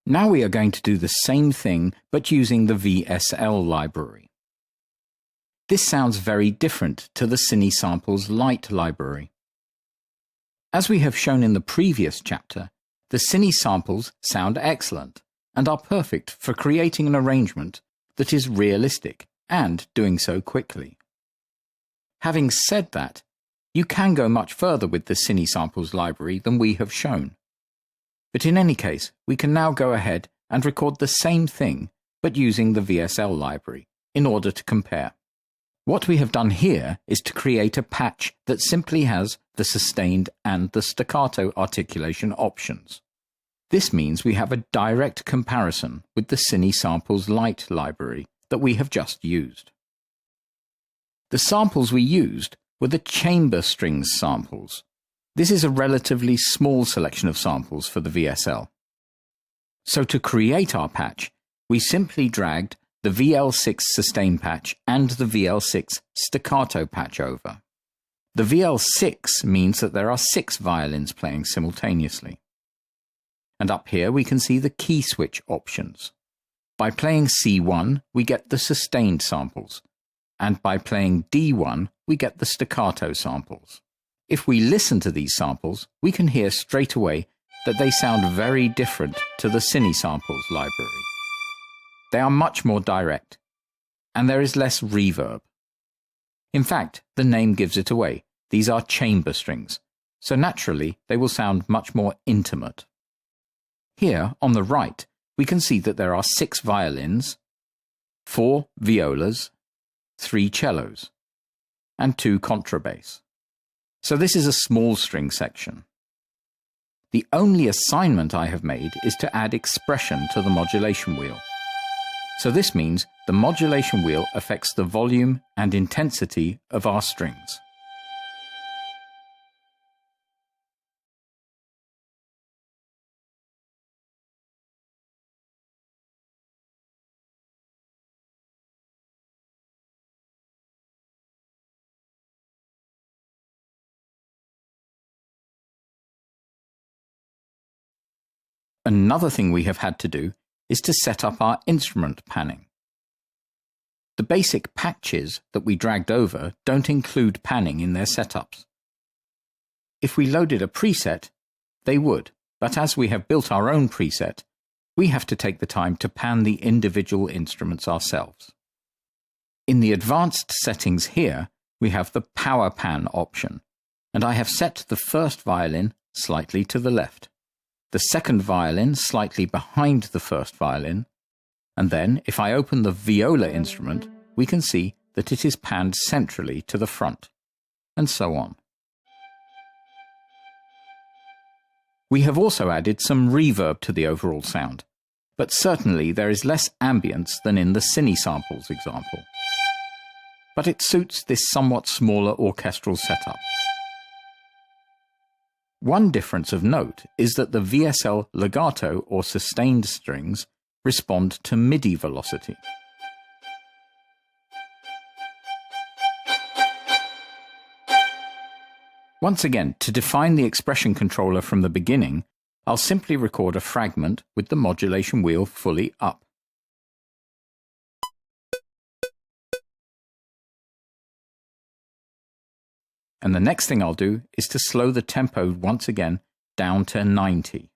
Now we are going to do the same thing but using the VSL library. This sounds very different to the Cine Samples Lite library. As we have shown in the previous chapter, the Cine samples sound excellent and are perfect for creating an arrangement that is realistic and doing so quickly. Having said that, you can go much further with the Cine Samples library than we have shown. But in any case, we can now go ahead and record the same thing but using the VSL library in order to compare. What we have done here is to create a patch that simply has the sustained and the staccato articulation options. This means we have a direct comparison with the Cine Samples Lite library that we have just used. The samples we used were the chamber strings samples. This is a relatively small selection of samples for the VSL. So to create our patch, we simply dragged the VL6 sustain patch and the VL6 staccato patch over. The VL6 means that there are 6 violins playing simultaneously. And up here we can see the key switch options. By playing C1 we get the sustained samples, and by playing D1 we get the staccato samples. If we listen to these samples, we can hear straight away that they sound very different to the Cine Samples library. They are much more direct, and there is less reverb. In fact, the name gives it away. These are chamber strings, so naturally they will sound much more intimate. Here, on the right, we can see that there are 6 violins, 4 violas, 3 cellos, and 2 contrabass. So this is a small string section. The only assignment I have made is to add expression to the modulation wheel. So this means the modulation wheel affects the volume and intensity of our strings. Another thing we have had to do is to set up our instrument panning. The basic patches that we dragged over don't include panning in their setups. If we loaded a preset, they would, but as we have built our own preset, we have to take the time to pan the individual instruments ourselves. In the advanced settings here, we have the power pan option, and I have set the first violin slightly to the left, the second violin slightly behind the first violin, and then if I open the viola instrument, we can see that it is panned centrally to the front, and so on. We have also added some reverb to the overall sound, but certainly there is less ambience than in the Cine Samples example. But it suits this somewhat smaller orchestral setup. One difference of note is that the VSL legato or sustained strings respond to MIDI velocity. Once again, to define the expression controller from the beginning, I'll simply record a fragment with the modulation wheel fully up. And the next thing I'll do is to slow the tempo once again down to 90.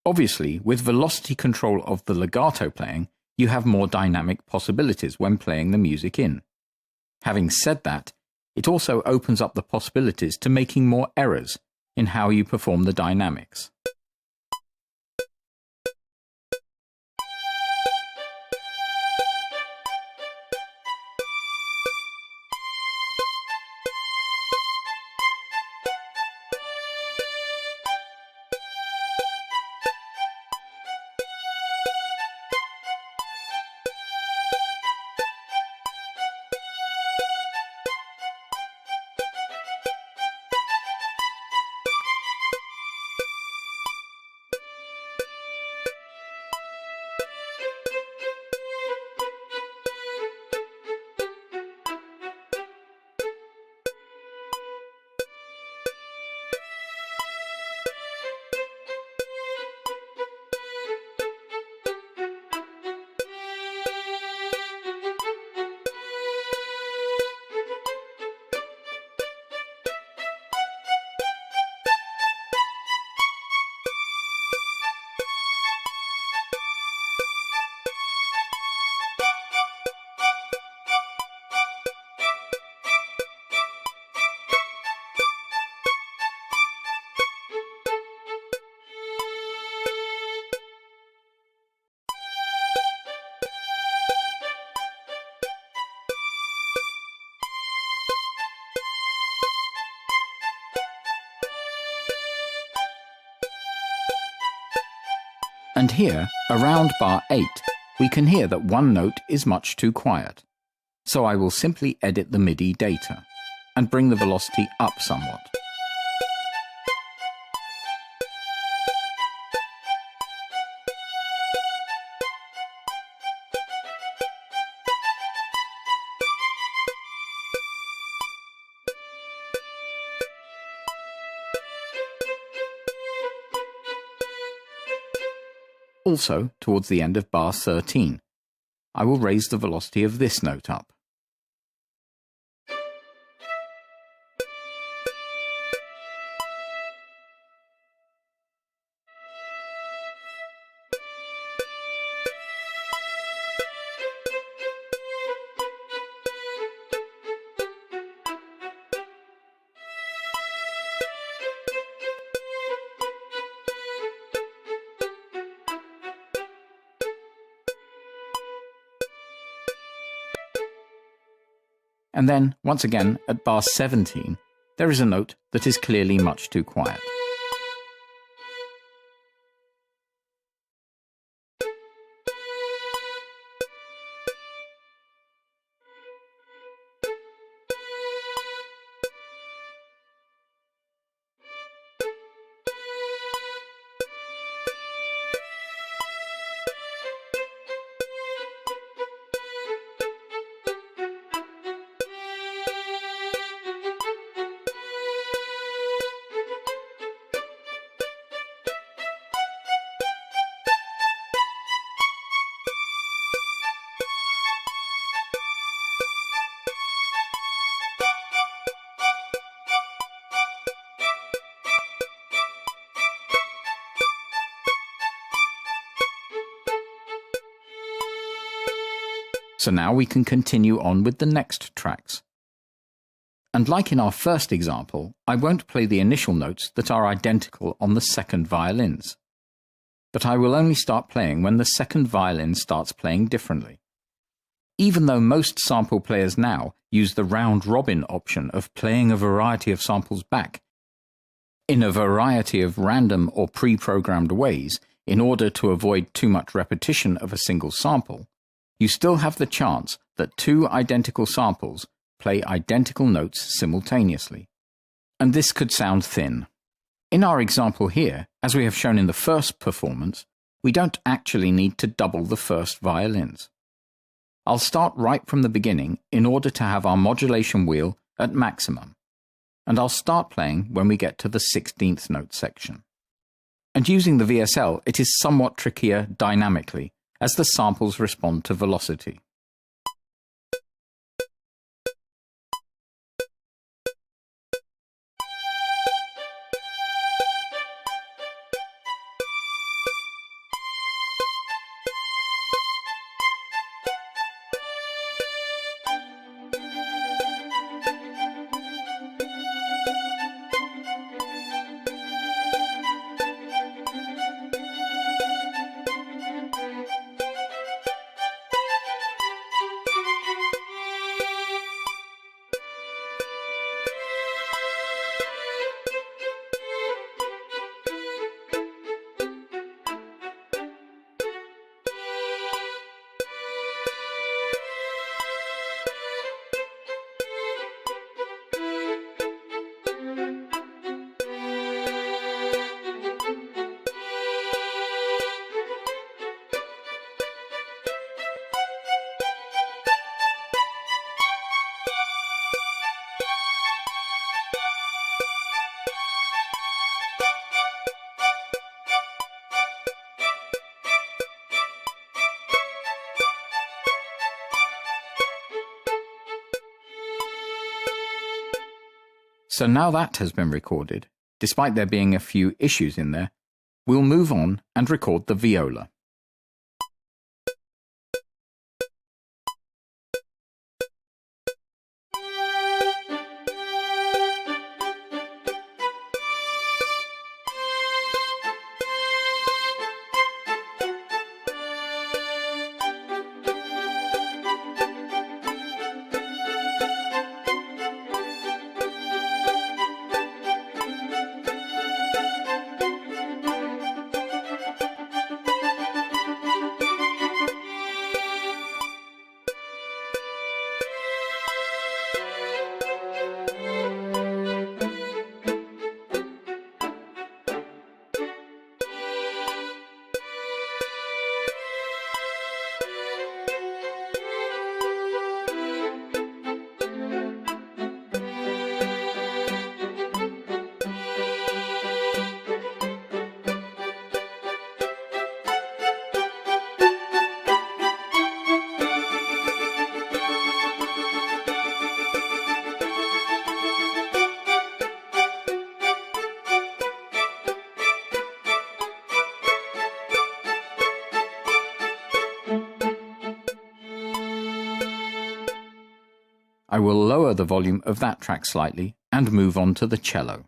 Obviously, with velocity control of the legato playing, you have more dynamic possibilities when playing the music in. Having said that, it also opens up the possibilities to making more errors in how you perform the dynamics. And here, around bar 8, we can hear that one note is much too quiet. So I will simply edit the MIDI data and bring the velocity up somewhat. Also, towards the end of bar 13, I will raise the velocity of this note up. And then, once again, at bar 17, there is a note that is clearly much too quiet. So now we can continue on with the next tracks. And like in our first example, I won't play the initial notes that are identical on the second violins. But I will only start playing when the second violin starts playing differently. Even though most sample players now use the round-robin option of playing a variety of samples back in a variety of random or pre-programmed ways in order to avoid too much repetition of a single sample, you still have the chance that two identical samples play identical notes simultaneously. And this could sound thin. In our example here, as we have shown in the first performance, we don't actually need to double the first violins. I'll start right from the beginning in order to have our modulation wheel at maximum, and I'll start playing when we get to the 16th note section. And using the VSL, it is somewhat trickier dynamically, as the samples respond to velocity. So now that has been recorded, despite there being a few issues in there, we'll move on and record the viola. I will lower the volume of that track slightly and move on to the cello.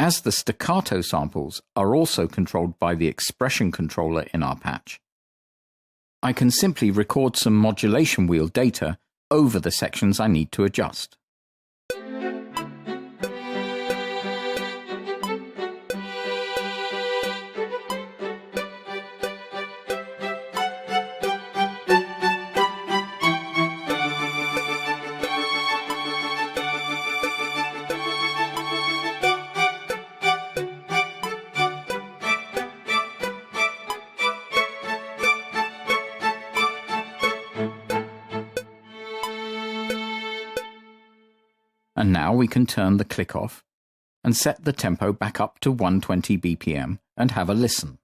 As the staccato samples are also controlled by the expression controller in our patch, I can simply record some modulation wheel data over the sections I need to adjust. And now we can turn the click off and set the tempo back up to 120 BPM and have a listen.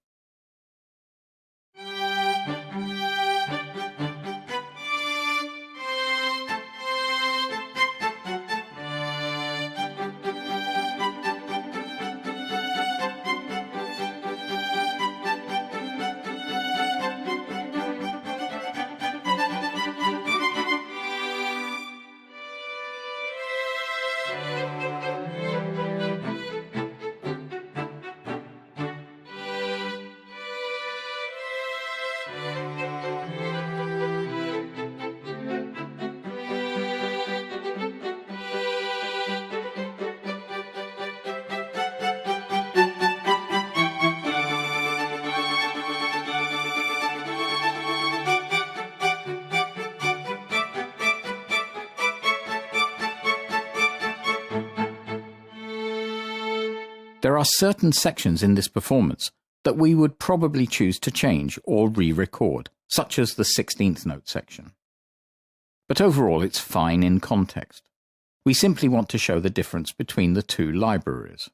There are certain sections in this performance that we would probably choose to change or re-record, such as the 16th note section. But overall it's fine in context. We simply want to show the difference between the two libraries.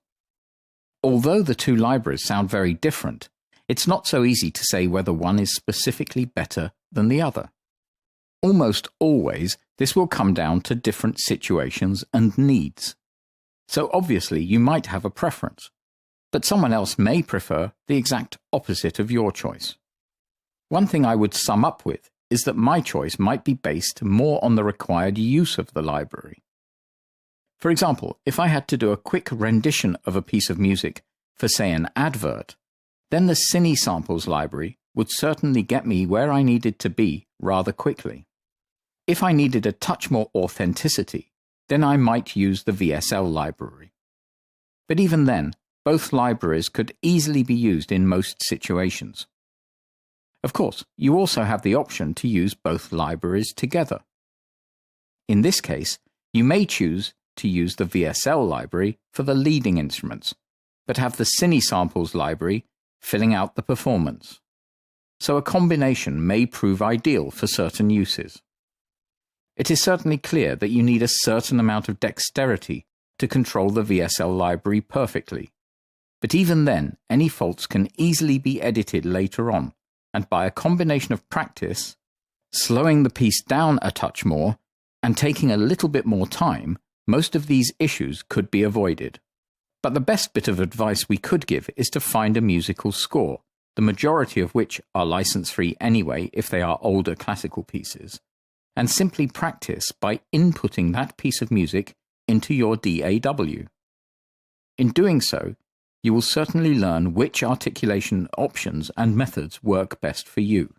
Although the two libraries sound very different, it's not so easy to say whether one is specifically better than the other. Almost always this will come down to different situations and needs. So obviously you might have a preference, but someone else may prefer the exact opposite of your choice. One thing I would sum up with is that my choice might be based more on the required use of the library. For example, if I had to do a quick rendition of a piece of music for, say, an advert, then the Cine Samples library would certainly get me where I needed to be rather quickly. If I needed a touch more authenticity, then I might use the VSL library. But even then, both libraries could easily be used in most situations. Of course, you also have the option to use both libraries together. In this case, you may choose to use the VSL library for the leading instruments, but have the Cine Samples library filling out the performance. So a combination may prove ideal for certain uses. It is certainly clear that you need a certain amount of dexterity to control the VSL library perfectly. But even then, any faults can easily be edited later on, and by a combination of practice, slowing the piece down a touch more, and taking a little bit more time, most of these issues could be avoided. But the best bit of advice we could give is to find a musical score the majority of which are license-free anyway if they are older classical pieces, and simply practice by inputting that piece of music into your DAW. In doing so, you will certainly learn which articulation options and methods work best for you.